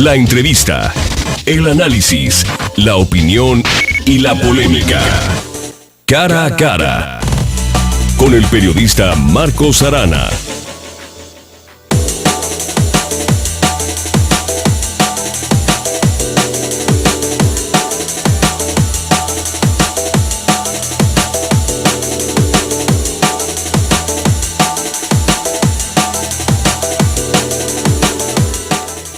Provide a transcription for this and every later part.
La entrevista, el análisis, la opinión y la polémica. Cara a cara. Con el periodista Marcos Arana.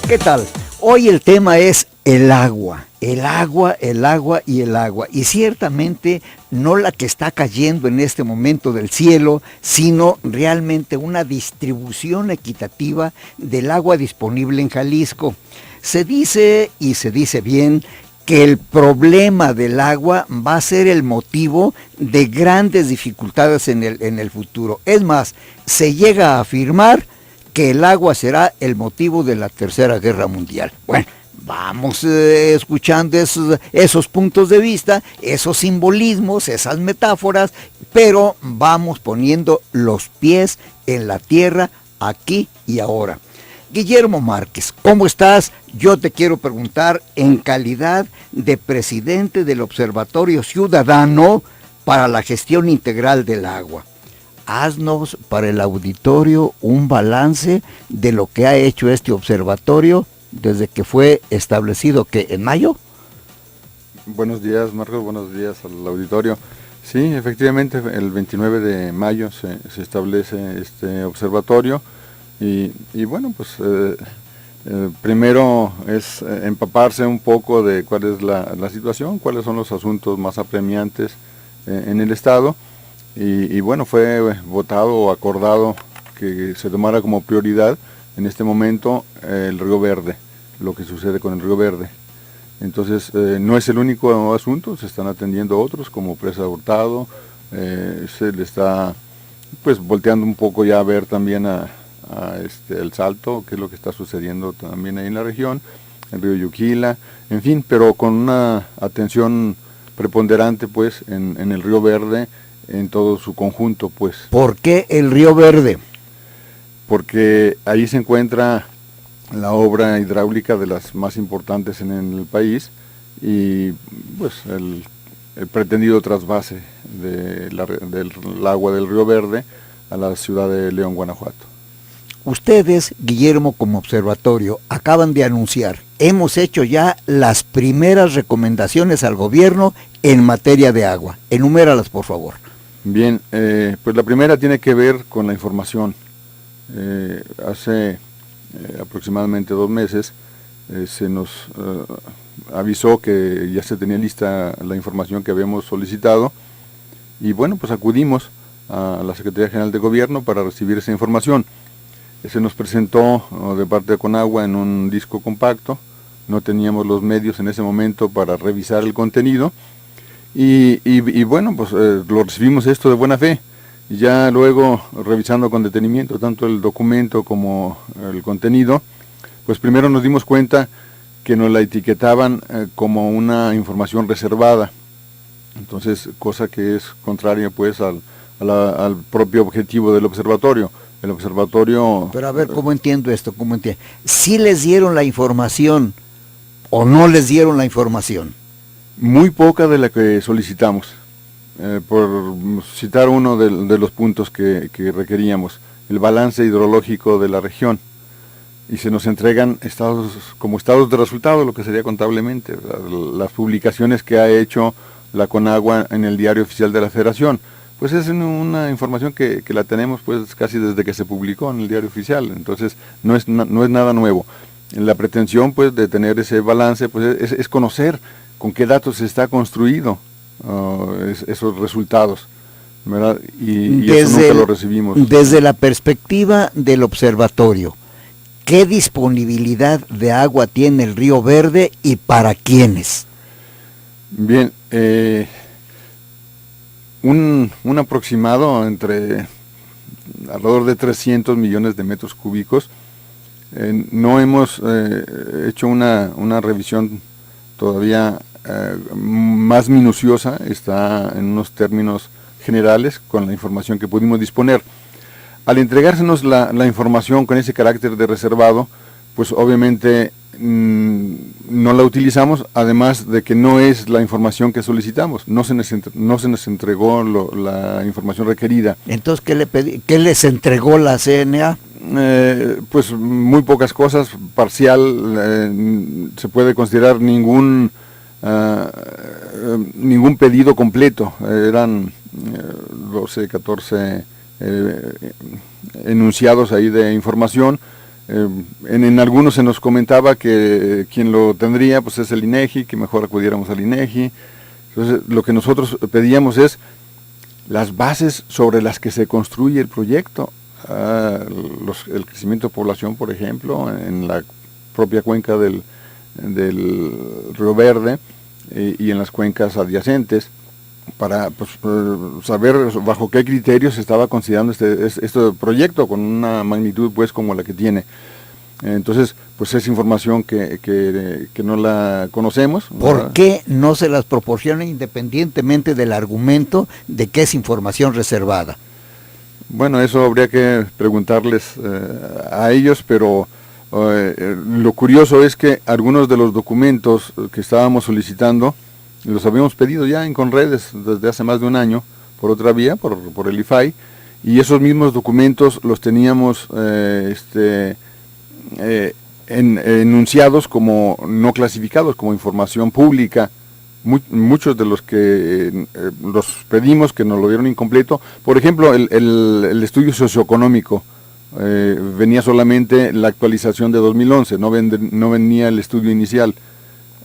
¿Qué tal? Hoy el tema es el agua, el agua, el agua y el agua. Y ciertamente no la que está cayendo en este momento del cielo, sino realmente una distribución equitativa del agua disponible en Jalisco. Se dice, y se dice bien, que el problema del agua va a ser el motivo de grandes dificultades en el futuro. Es más, se llega a afirmar que el agua será el motivo de la Tercera Guerra Mundial. Bueno, vamos escuchando esos puntos de vista, esos simbolismos, esas metáforas, pero vamos poniendo los pies en la tierra aquí y ahora. Guillermo Márquez, ¿cómo estás? Yo te quiero preguntar en calidad de presidente del Observatorio Ciudadano para la Gestión Integral del Agua. Haznos para el auditorio un balance de lo que ha hecho este observatorio desde que fue establecido, ¿que en mayo? Buenos días, Marcos, buenos días al auditorio. Sí, efectivamente, el 29 de mayo se establece este observatorio y bueno, pues primero es empaparse un poco de cuál es la situación, cuáles son los asuntos más apremiantes en el Estado. Y bueno, fue votado o acordado que se tomara como prioridad en este momento el Río Verde, lo que sucede con el Río Verde. Entonces no es el único asunto, se están atendiendo otros como Presa Hurtado, se le está pues volteando un poco ya a ver también a el Salto, qué es lo que está sucediendo también ahí en la región, el río Yuquila, en fin, pero con una atención preponderante pues en el Río Verde, en todo su conjunto, pues. ¿Por qué el Río Verde? Porque ahí se encuentra la obra hidráulica de las más importantes en el país y pues el pretendido trasvase del agua del Río Verde a la ciudad de León, Guanajuato. Ustedes, Guillermo, como observatorio, acaban de anunciar, hemos hecho ya las primeras recomendaciones al gobierno en materia de agua. Enuméralas, por favor. Bien, pues la primera tiene que ver con la información. Hace aproximadamente 2 meses se nos avisó que ya se tenía lista la información que habíamos solicitado y bueno, pues acudimos a la Secretaría General de Gobierno para recibir esa información. Se nos presentó de parte de Conagua en un disco compacto, no teníamos los medios en ese momento para revisar el contenido. Y bueno, pues lo recibimos esto de buena fe, y ya luego revisando con detenimiento tanto el documento como el contenido, pues primero nos dimos cuenta que nos la etiquetaban como una información reservada, entonces cosa que es contraria pues al propio objetivo del observatorio. El observatorio... Pero a ver, ¿cómo entiendo esto? ¿Cómo entiendo? ¿Sí les dieron la información o no les dieron la información? Muy poca de la que solicitamos, por citar uno de los puntos que requeríamos, el balance hidrológico de la región, y se nos entregan como estados de resultado, lo que sería contablemente, las publicaciones que ha hecho la Conagua en el Diario Oficial de la Federación, pues es una información que la tenemos pues casi desde que se publicó en el Diario Oficial, entonces no es nada nuevo. La pretensión pues de tener ese balance pues es conocer con qué datos está construido esos resultados, ¿verdad? Y eso nunca lo recibimos. Desde la perspectiva del observatorio, ¿qué disponibilidad de agua tiene el Río Verde y para quiénes? Bien, un aproximado entre alrededor de 300 millones de metros cúbicos. No hemos hecho una revisión todavía más minuciosa, está en unos términos generales con la información que pudimos disponer. Al entregársenos la información con ese carácter de reservado, pues obviamente no la utilizamos, además de que no es la información que solicitamos, no se nos entregó la información requerida. Entonces, ¿qué les entregó la CNA? Pues muy pocas cosas, parcial, se puede considerar ningún pedido completo, eran 12, 14 enunciados ahí de información. En algunos se nos comentaba que quien lo tendría pues es el INEGI, que mejor acudiéramos al INEGI. Entonces lo que nosotros pedíamos es las bases sobre las que se construye el proyecto, el crecimiento de población, por ejemplo, en la propia cuenca del Río Verde y en las cuencas adyacentes, para pues, saber bajo qué criterios se estaba considerando este proyecto con una magnitud pues como la que tiene. Entonces, pues es información que no la conocemos. ¿Por qué no se las proporciona independientemente del argumento de que es información reservada? Bueno, eso habría que preguntarles a ellos, pero lo curioso es que algunos de los documentos que estábamos solicitando los habíamos pedido ya en Conredes desde hace más de un año, por otra vía, por el IFAI, y esos mismos documentos los teníamos enunciados como no clasificados, como información pública. Muchos de los que los pedimos que nos lo dieron incompleto, por ejemplo, el estudio socioeconómico, venía solamente la actualización de 2011, no venía el estudio inicial.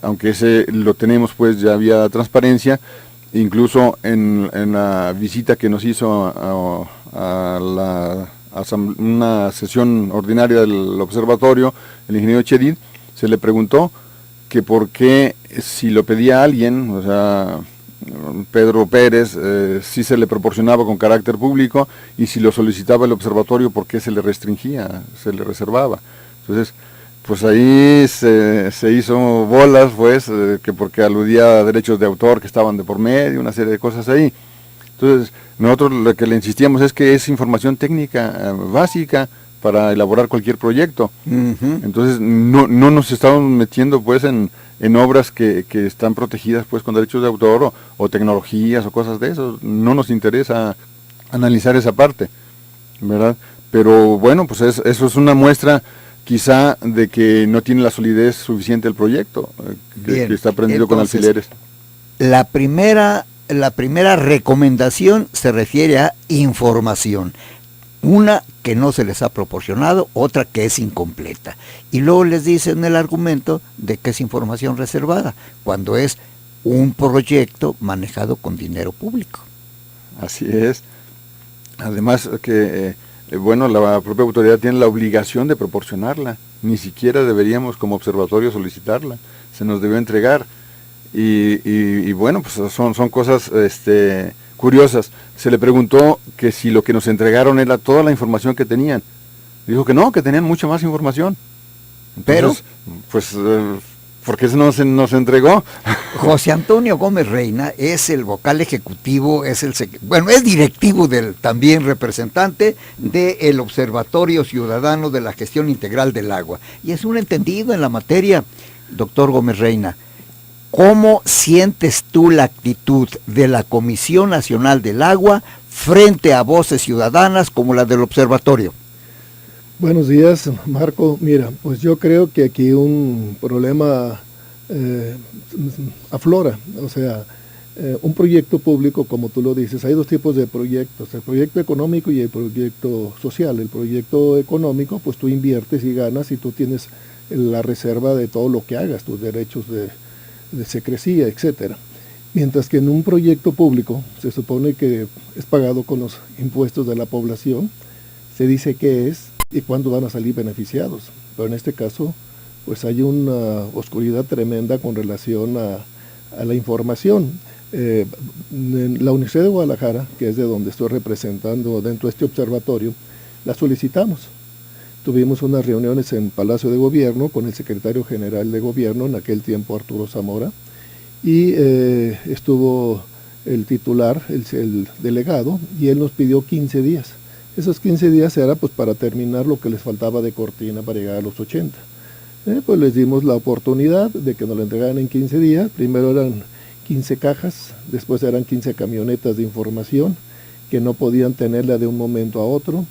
Aunque ese lo tenemos, pues ya había transparencia, incluso en la visita que nos hizo a una sesión ordinaria del observatorio, el ingeniero Chedid, se le preguntó que por qué si lo pedía alguien, o sea, Pedro Pérez, si se le proporcionaba con carácter público, y si lo solicitaba el observatorio, por qué se le restringía, se le reservaba. Entonces, pues ahí se hizo bolas, pues, que porque aludía a derechos de autor que estaban de por medio, una serie de cosas ahí. Entonces, nosotros lo que le insistíamos es que es información técnica básica para elaborar cualquier proyecto. Entonces, no nos estamos metiendo, pues, en obras que están protegidas, pues, con derechos de autor o tecnologías o cosas de eso. No nos interesa analizar esa parte, ¿verdad? Pero, bueno, pues eso es una muestra quizá de que no tiene la solidez suficiente el proyecto, que está prendido con alfileres. La primera recomendación se refiere a información. Una que no se les ha proporcionado, otra que es incompleta. Y luego les dicen el argumento de que es información reservada, cuando es un proyecto manejado con dinero público. Así es. Además que bueno, la propia autoridad tiene la obligación de proporcionarla, ni siquiera deberíamos como observatorio solicitarla, se nos debió entregar, y bueno, pues son cosas curiosas. Se le preguntó que si lo que nos entregaron era toda la información que tenían, dijo que no, que tenían mucha más información. Entonces, pero, pues, ¿por qué no se nos entregó? José Antonio Gómez Reina es el vocal ejecutivo, es directivo del también representante del Observatorio Ciudadano de la Gestión Integral del Agua. Y es un entendido en la materia, doctor Gómez Reina. ¿Cómo sientes tú la actitud de la Comisión Nacional del Agua frente a voces ciudadanas como la del observatorio? Buenos días, Marco. Mira, pues yo creo que aquí un problema aflora. O sea, un proyecto público, como tú lo dices, hay dos tipos de proyectos, el proyecto económico y el proyecto social. El proyecto económico, pues tú inviertes y ganas y tú tienes la reserva de todo lo que hagas, tus derechos de secrecía, etcétera. Mientras que en un proyecto público se supone que es pagado con los impuestos de la población, se dice qué es y cuándo van a salir beneficiados. Pero en este caso, pues hay una oscuridad tremenda con relación a la información. En la Universidad de Guadalajara, que es de donde estoy representando dentro de este observatorio, la solicitamos. Tuvimos unas reuniones en Palacio de Gobierno con el secretario general de Gobierno, en aquel tiempo Arturo Zamora, y estuvo el titular, el delegado, y él nos pidió 15 días. Esos 15 días era pues para terminar lo que les faltaba de cortina para llegar a los 80. Pues les dimos la oportunidad de que nos la entregaran en 15 días. Primero eran 15 cajas, después eran 15 camionetas de información que no podían tenerla de un momento a otro.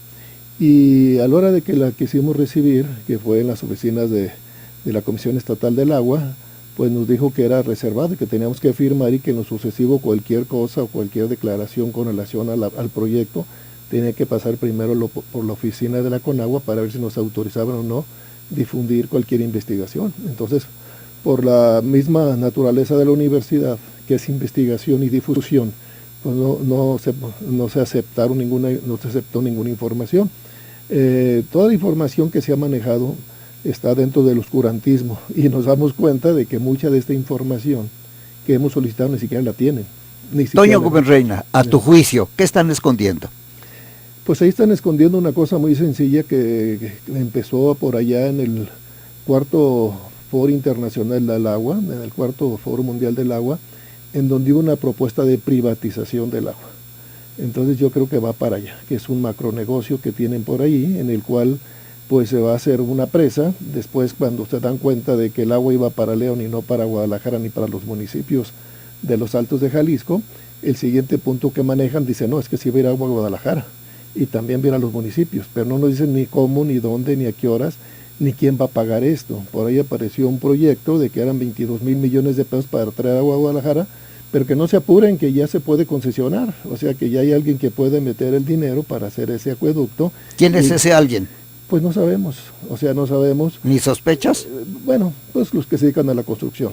Y a la hora de que la quisimos recibir, que fue en las oficinas de la Comisión Estatal del Agua, pues nos dijo que era reservado, que teníamos que firmar y que en lo sucesivo cualquier cosa o cualquier declaración con relación al proyecto tenía que pasar primero por la oficina de la Conagua para ver si nos autorizaban o no difundir cualquier investigación. Entonces, por la misma naturaleza de la universidad, que es investigación y difusión, pues no se aceptó ninguna información. Toda la información que se ha manejado está dentro del oscurantismo y nos damos cuenta de que mucha de esta información que hemos solicitado ni siquiera la tienen. Toño Gómez Reina, a tu juicio, ¿qué están escondiendo? Pues ahí están escondiendo una cosa muy sencilla que empezó por allá en el cuarto Foro Internacional del Agua, en el cuarto Foro Mundial del Agua, en donde hubo una propuesta de privatización del agua. Entonces yo creo que va para allá, que es un macronegocio que tienen por ahí, en el cual pues se va a hacer una presa. Después, cuando se dan cuenta de que el agua iba para León y no para Guadalajara ni para los municipios de los Altos de Jalisco, el siguiente punto que manejan dice, no, es que sí va a ir agua a Guadalajara y también va a ir a los municipios, pero no nos dicen ni cómo, ni dónde, ni a qué horas, ni quién va a pagar esto. Por ahí apareció un proyecto de que eran 22 mil millones de pesos para traer agua a Guadalajara, pero que no se apuren, que ya se puede concesionar, o sea que ya hay alguien que puede meter el dinero para hacer ese acueducto. ¿Quién es ese alguien? Pues no sabemos, o sea, no sabemos. ¿Ni sospechas? Bueno, pues los que se dedican a la construcción.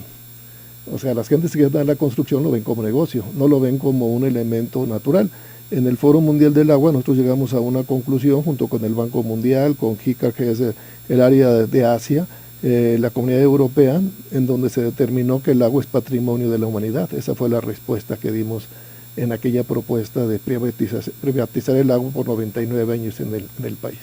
O sea, las gentes que se dedican a la construcción lo ven como negocio, no lo ven como un elemento natural. En el Foro Mundial del Agua nosotros llegamos a una conclusión junto con el Banco Mundial, con JICA, que es el área de Asia, la Comunidad Europea, en donde se determinó que el agua es patrimonio de la humanidad. Esa fue la respuesta que dimos en aquella propuesta de privatizar el agua por 99 años en el país.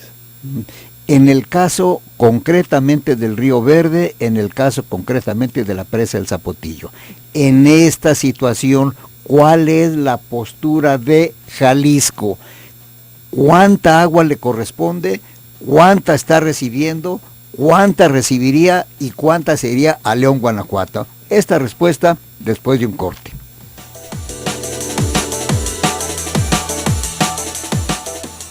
En el caso concretamente del Río Verde, en el caso concretamente de la presa del Zapotillo, en esta situación, ¿cuál es la postura de Jalisco? ¿Cuánta agua le corresponde? ¿Cuánta está recibiendo? ¿Cuánta recibiría y cuánta sería a León, Guanajuato? Esta respuesta después de un corte.